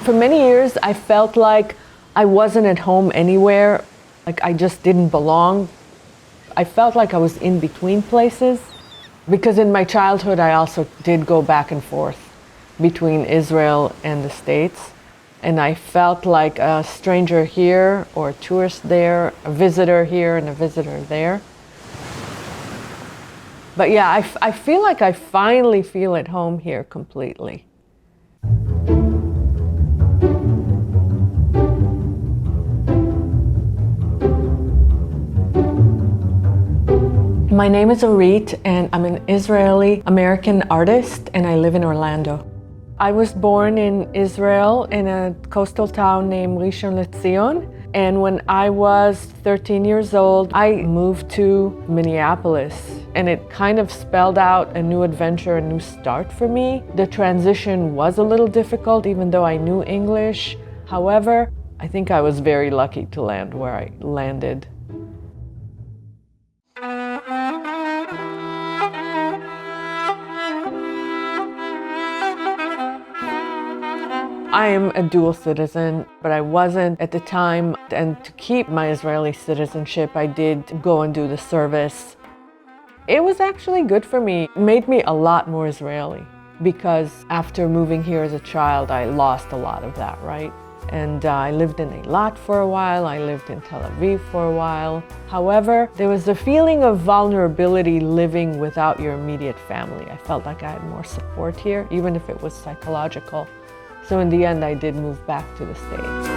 For many years, I felt like I wasn't at home anywhere, like I just didn't belong. I felt like I was in between places, because in my childhood, I also did go back and forth between Israel and the States. And I felt like a stranger here, or a tourist there, a visitor here and a visitor there. But yeah, I feel like I finally feel at home here completely. My name is Orit, and I'm an Israeli-American artist, and I live in Orlando. I was born in Israel in a coastal town named Rishon LeZion, and when I was 13 years old, I moved to Minneapolis, and it kind of spelled out a new adventure, a new start for me. The transition was a little difficult, even though I knew English. However, I think I was very lucky to land where I landed. I am a dual citizen, but I wasn't at the time, and to keep my Israeli citizenship, I did go and do the service. It was actually good for me. It made me a lot more Israeli, because after moving here as a child, I lost a lot of that, right? And I lived in Eilat for a while, I lived in Tel Aviv for a while. However, there was a feeling of vulnerability living without your immediate family. I felt like I had more support here, even if it was psychological. So in the end, I did move back to the States.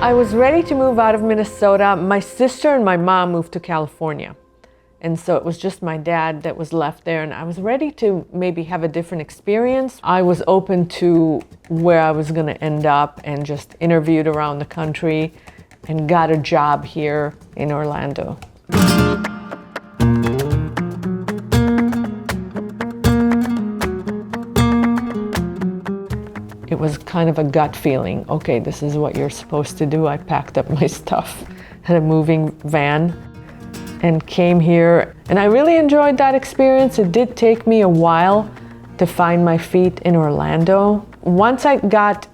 I was ready to move out of Minnesota. My sister and my mom moved to California. And so it was just my dad that was left there, and I was ready to maybe have a different experience. I was open to where I was gonna end up and just interviewed around the country and got a job here in Orlando. It was kind of a gut feeling. Okay, this is what you're supposed to do. I packed up my stuff, had a moving van, and came here. And I really enjoyed that experience. It did take me a while to find my feet in Orlando. Once I got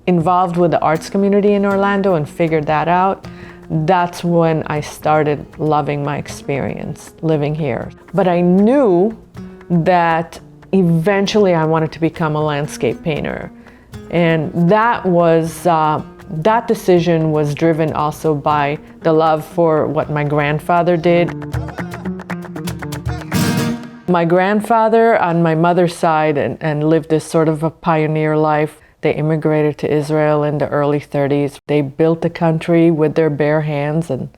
involved with the arts community in Orlando and figured that out, that's when I started loving my experience living here. But I knew that eventually I wanted to become a landscape painter. And that decision was driven also by the love for what my grandfather did. My grandfather on my mother's side and lived this sort of a pioneer life. They immigrated to Israel in the early 30s. They built the country with their bare hands and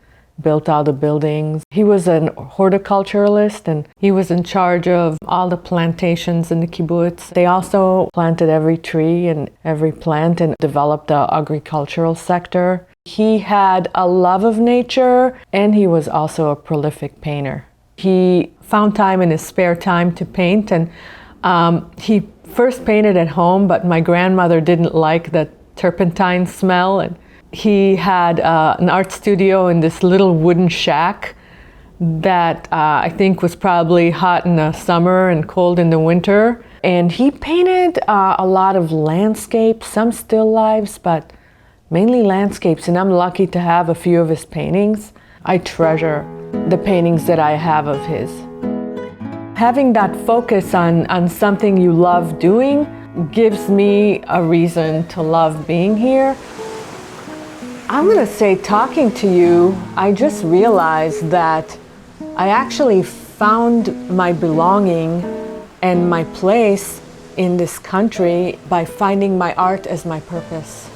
built all the buildings. He was an horticulturalist, and he was in charge of all the plantations in the kibbutz. They also planted every tree and every plant and developed the agricultural sector. He had a love of nature, and he was also a prolific painter. He found time in his spare time to paint, and he first painted at home, but my grandmother didn't like the turpentine smell, and he had an art studio in this little wooden shack that I think was probably hot in the summer and cold in the winter. And he painted a lot of landscapes, some still lifes, but mainly landscapes. And I'm lucky to have a few of his paintings. I treasure the paintings that I have of his. Having that focus on something you love doing gives me a reason to love being here. I'm gonna say, talking to you, I just realized that I actually found my belonging and my place in this country by finding my art as my purpose.